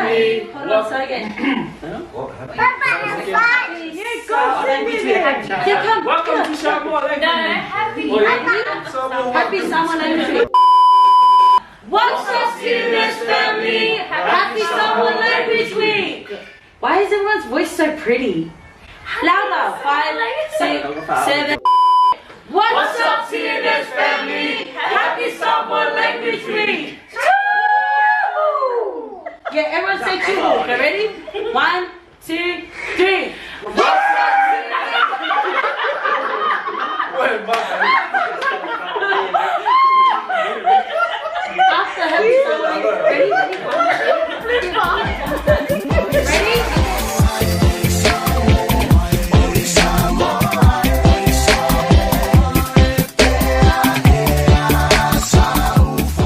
family. Hold on, say again. Welcome to Samoa language. Happy Samoan language week. What's up, TNS family? Happy Samoan language week. Why is everyone's voice so pretty? Louder. 5, 6, 7. What's up, TNS family? Happy Samoan language week. Yeah, everyone say two. Okay, ready? 1, 2, 3. What's up, after happy Samoan. Ready? Ready?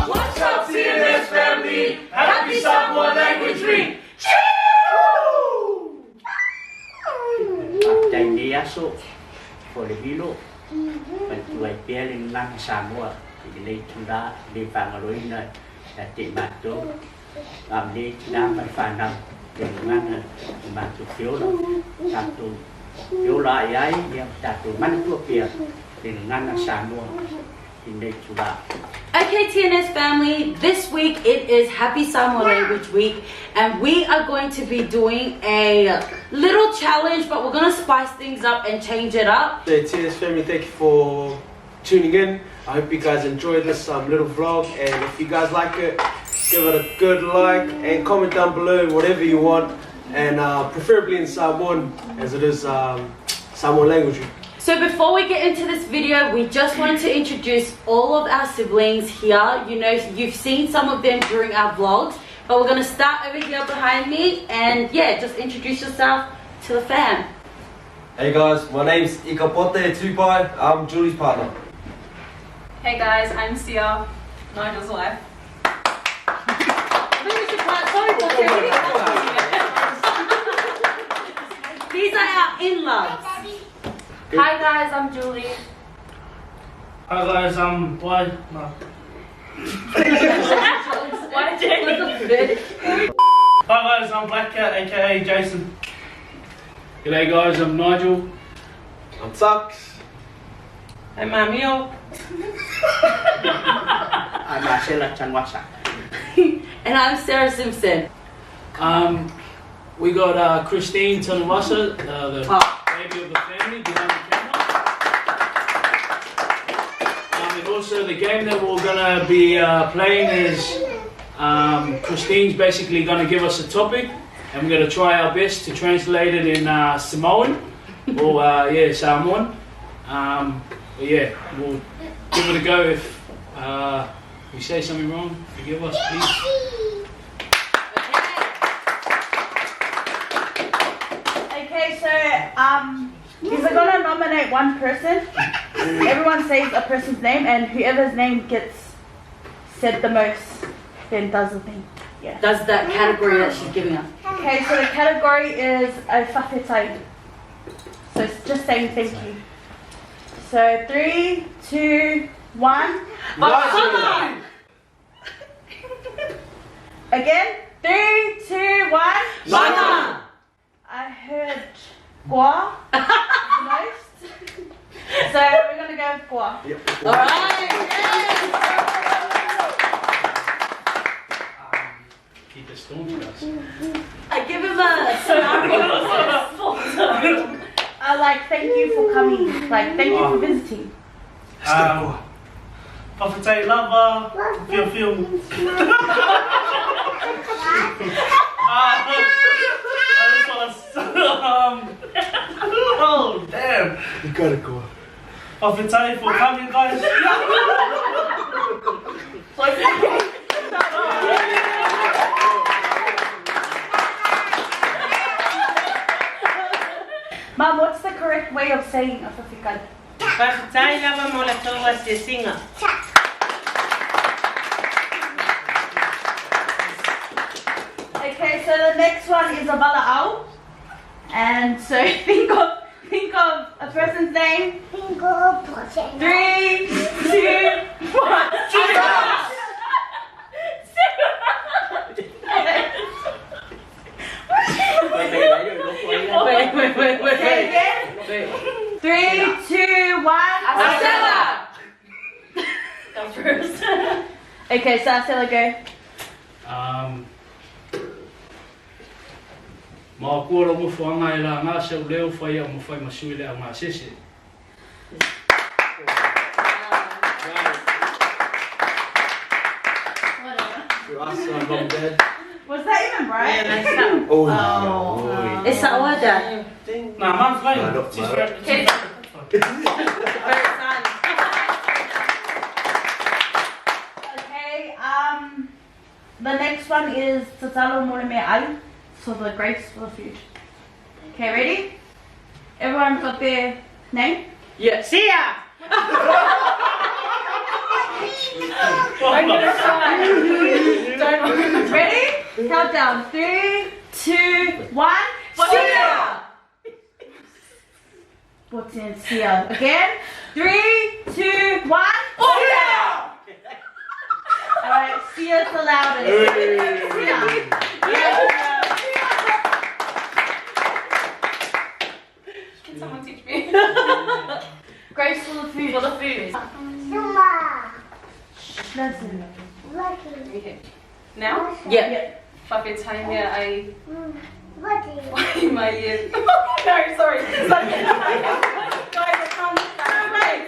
What's up, TNS family? Happy Samoan language week. Dành đi á số for the hilo mình tuổi bé lên năm Samoa thì đi chúng ta đi phang ở đây này là chị bạn chỗ làm đi đang phải phang năm để mang mà chụp phiếu đó làm tụ phiếu loại ấy nhưng đặt tụ mắt thuốc kia để ngăn là Samoa thì đây chúng ta. Okay, TNS family, this week it is Happy Samoan Language Week, and we are going to be doing a little challenge, but we're going to spice things up and change it up. So TNS family, thank you for tuning in. I hope you guys enjoyed this little vlog, and if you guys like it, give it a good like and comment down below whatever you want, and preferably in Samoan, as it is Samoan language week. So before we get into this video, we just wanted to introduce all of our siblings here. You know, you've seen some of them during our vlogs, but we're going to start over here behind me, and yeah, just introduce yourself to the fam. Hey guys, my name's Ikapote Tupai. I'm Julie's partner. Hey guys, I'm Sia, Nigel's wife. These are our in-laws. Hi guys, I'm Julie. Hi guys, why? No. Why Jake? Hi guys, I'm Black Cat, aka Jason. G'day guys, I'm Nigel. I'm Tuxx. I'm Mamio. I'm Sera Tanuvasa. And I'm Sera Simpson. We got KRISTINE.TANUVASA, the baby of the family behind the camera. And also the game that we're gonna be playing is KRISTINE's basically gonna give us a topic, and we're gonna try our best to translate it in Samoan or yeah, Samoan. But yeah, we'll give it a go. If we say something wrong, forgive us, please. Okay, so these are gonna nominate one person. Everyone says a person's name, and whoever's name gets said the most then does the thing. Yeah. Does that category that she's giving us. Okay, so the category is a whawhetai. So it's just saying thank you. So 3, 2, 1. Again. 3, 2, 1. Mama! I heard gua the most. So we're gonna go with gua. Alright! Keep it storm to us. I give him a scenario. Like thank you for coming. Like thank you for visiting. Whawhetai lava, feel. Oh damn! You gotta go. Whawhetai for coming, guys. Mom, what's the correct way of saying a whawhetai? Whawhetai lava mola toa se singa. Okay, so the next one is a bala'au. And so think of a person's name. 3, 2, 1. first. Okay, so Stella, go. Ma kua mo fuanga ila nga se leo fai mo fai masui le nga sese. You ask my mom, dad. Was that even right? Oh, It's Samoa, Dad. Nah, mom's fine. Nah, not She's mine. very- Okay. Okay, the next one is Tatalo MOLIMAU, so the grace for the food. Okay, ready? Everyone got their name? Yeah. Sera! Ready? Countdown. 3, 2, 1. Sera! Potencia. Again. 3, 2, 1. Alright, Sia's the loudest. Sia. Can someone teach me? Grace for the food. For the food. Listen. Okay. Now? Yeah. Whawhetania ai... Wai mai e... No, sorry. Guys, I can't... Right.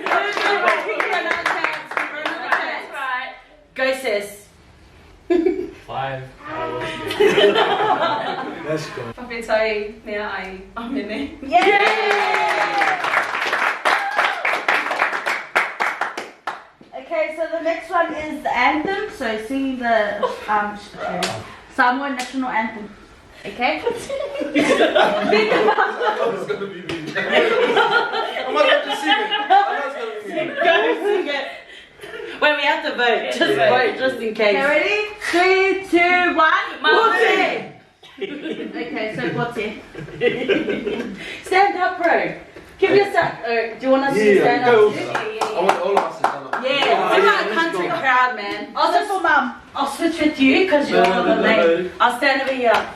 Go, sis. 5 hours. let's go. Whawhetania ai amene. Okay, so the next one is the anthem. So singing the Samoan national anthem. Okay? I was gonna be me. I'm not going to sing it. I'm not going to sing it. Go sing it. Wait, we have to vote. Just vote, just in case. Okay, ready? 3, 2, 1. Mate. Okay, so Bote. Stand up, bro. Give yourself. Do you want us to stand go. up? I want all of us to stand up. Yeah, we're not a country crowd, man. Also for mum. I'll switch with you because you're No. the lane. I'll stand over here.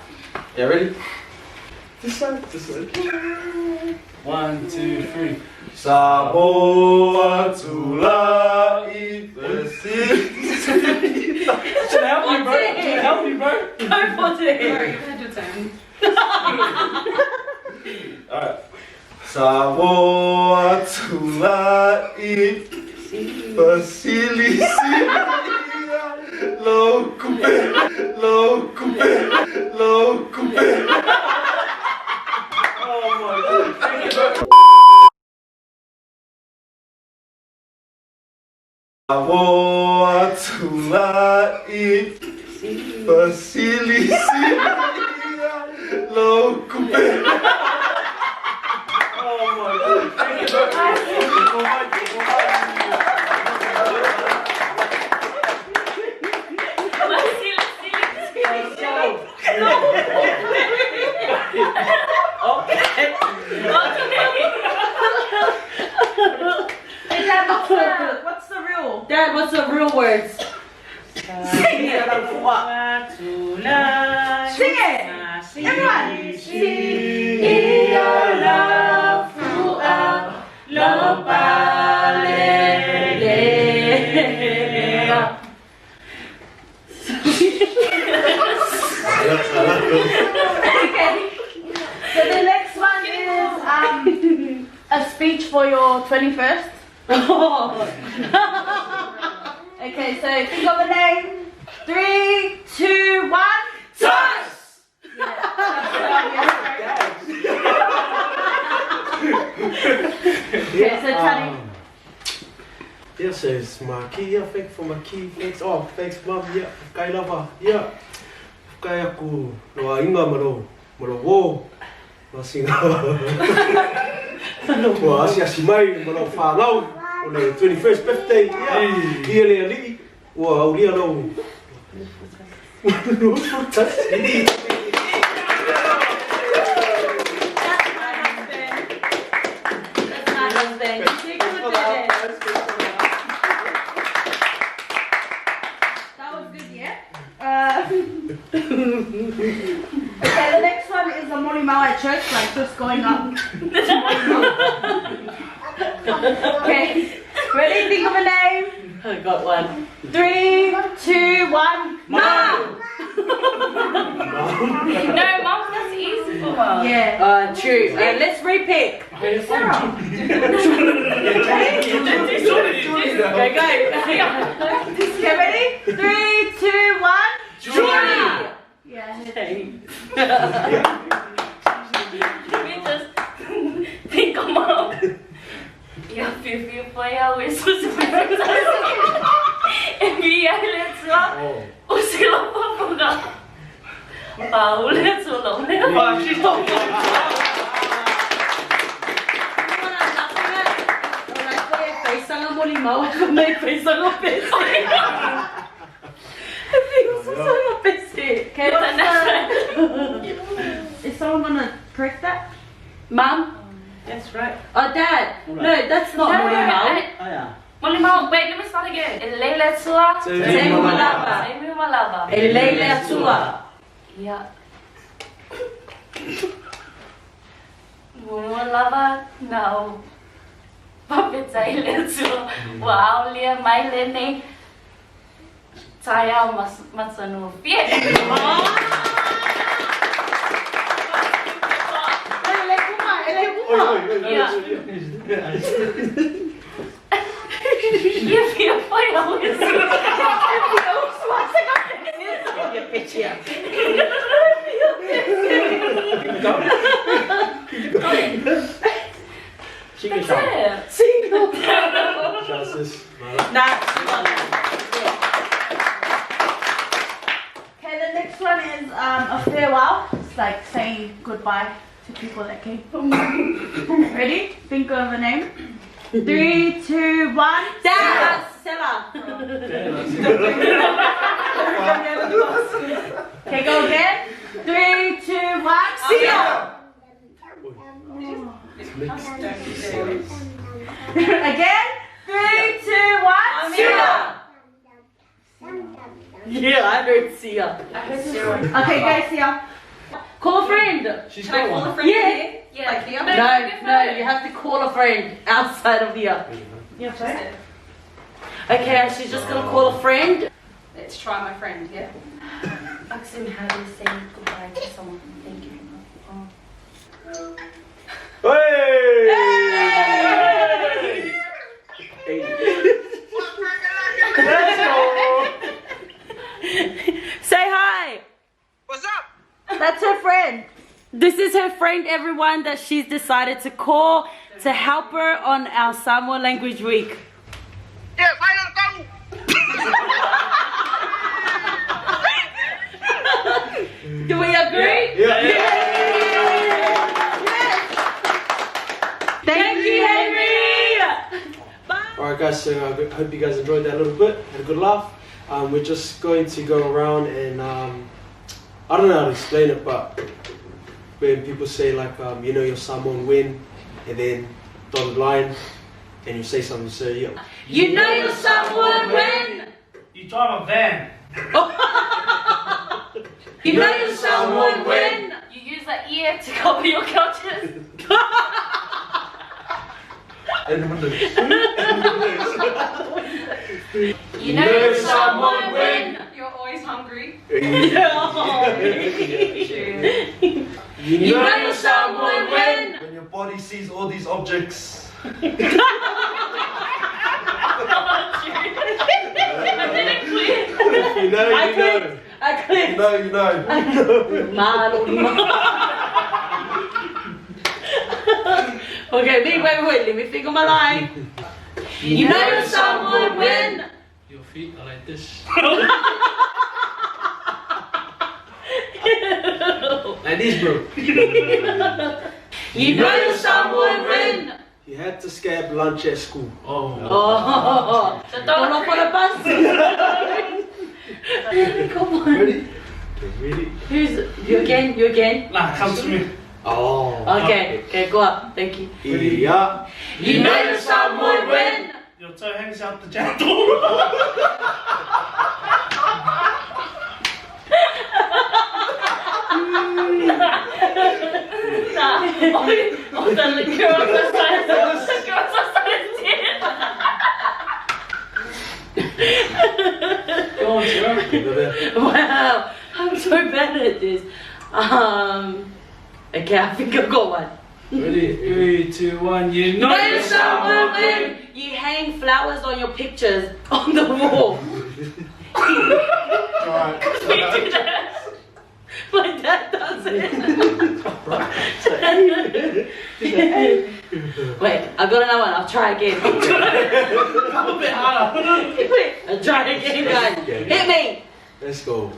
Yeah, ready? This side, this side. 1, 2, 3. Samoa tulai bersih. Should I help you, bro? Should I help you, bro? Go for it. Sorry, you had your turn. Alright. Samoa tulai bersih. Lokupe. Oh my god. Thank you, bro. Samoa tulai bersih. Lokupe. Oh my god. Thank you, bro. Hey, Dad, what's the real? Dad, what's the real words? Sing it! Everyone! Okay. So the next one is a speech for your 21st. Okay, so think of a name. 3, 2, 1. Tuxx! Okay, so Tani. Yeah, says my key, yeah, thanks for my key, thanks, oh, thanks mom, yeah, kai lava, yeah. Kai aku, loa inga maro wo, loa singa. Loa asi mai, maro whāngau, o le 21st birthday, yeah. Ia le ali, ua auria lau. That was good, yeah? Okay, the next one is the MOLIMAU at church, like just going up. Okay, ready? Think of a name. I got one. 3, 2, 1. Mom! No, Mom, that's easy for her. Yeah. True. Let's repick. Okay, go. Okay, ready? 3, 2, 1. Julie! Yeah. Let me just think of Mom. Ja, Fifi foi a Wissus Envia let's go. Usila papuga. Paul let's go. Ang MOLIMAU, may paisang opese. Paisang opese. Okay, what's the... Is someone gonna correct that? Mom? That's right. Oh, Dad. No, that's not MOLIMAU. Oh yeah. MOLIMAU, wait, let me start again. Leila Tua. Malaba. Malaba. Leila Tua. Yeah. Malaba, no. Papit sa ilenso. Wow, liya may lene. Saya mas masano. Pie. Iya, pie foi a Wissus. Sige siya. Single. Justice. Nah. Okay, the next one is a farewell. It's like saying goodbye to people that came. Ready? Think of a name. 3, 2, 1. Dad. Sera. Okay, go again. 3, 2, 1. Sia. Again. 3, 2, 1. Sera. Yeah, I heard Sia. I heard Sera. Okay, guys, here. Call a friend. She's got one. Yeah. Yeah. Like here? No, you have to call a friend outside of here. Yeah, sorry. Okay, she's just gonna call a friend. Let's try my friend, yeah? Maxim, how do you say goodbye to someone? Thank you. Hey! Let's go! Say hi. What's up? That's her friend. This is her friend, everyone, that she's decided to call to help her on our Samoa Language Week. Yes, I don't come. Do we agree? Yeah. Thank you, Henry. Bye. Alright guys, so I hope you guys enjoyed that a little bit, had a good laugh. We're just going to go around and I don't know how to explain it, but when people say like, you know your Samoan win, and then dotted line, and you say something, so yeah. You know your Samoan win. You drive a van. You know your Samoan win. You use the ear to cover your couches. And the windows. You know your Samoan win. You're always hungry. You know your Samoan win. When your body sees all these objects. I didn't clear. You know, you know. I clicked. You know, you know. Okay, wait. Let me figure my line. You know your Samoan win. Your feet are like this. Like this, bro. You know your Samoan win. You had to skip lunch at school. Oh. Oh, don't look for the bus. Come on. Ready? Ready? Who's you again? You again? Nah, come to me. Oh. Okay, go up. Thank you. Yeah. You know your Samoan win. Your toe hangs out the jam door. The girls are starting to Wow, I'm so bad at this. Okay, I think I got one. Ready? 3, 2, 1. You know Know you're someone someone when you hang flowers on your pictures on the wall. My dad does it. Wait, I got another one. I'll try again. Come a bit harder. Wait, I'll try again, guys. Hit me. Let's go.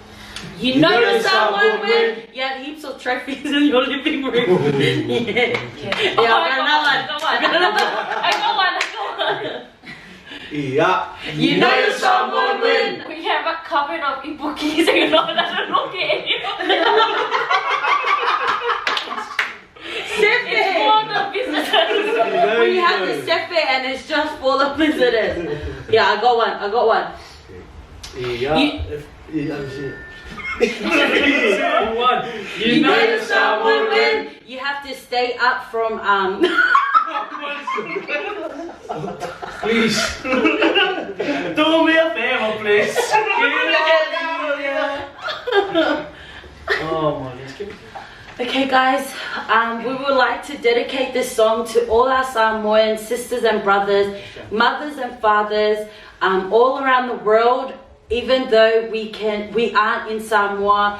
You know you're someone when you have heaps of trophies in your living room. Yeah, I got another one. I got one. Yeah. You know you're someone when We have a cupboard of ibukis and you know that I'm looking at you. It's for the visitors. when you have the sefe and it's just for the visitors. Yeah, I got one. Yeah. You know you're someone when you have to stay up from Please. Do me a favor, please. Oh my God. Okay guys, we would like to dedicate this song to all our Samoan sisters and brothers, mothers and fathers, all around the world. Even though we aren't in Samoa,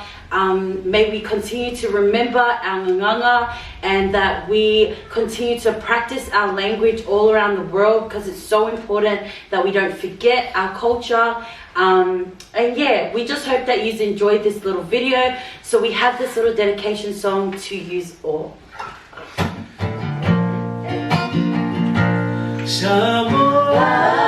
may we continue to remember our nganga and that we continue to practice our language all around the world, because it's so important that we don't forget our culture. And yeah, we just hope that you've enjoyed this little video. So we have this little dedication song to use all. Samoa.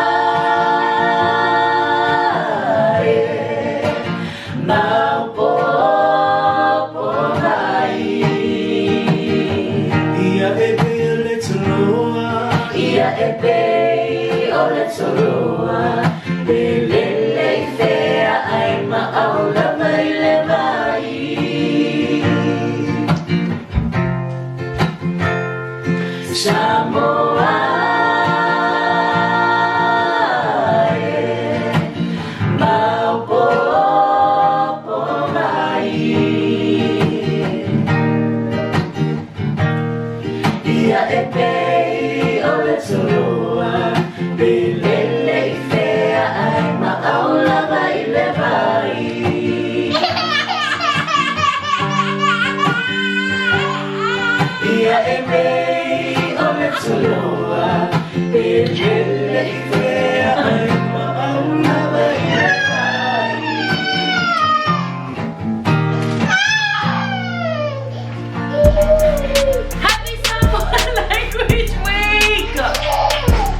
Happy Samoan Language Week!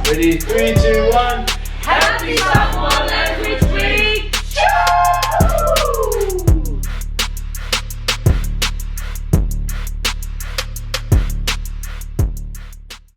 Ready? 3, 2, 1. Happy Samoan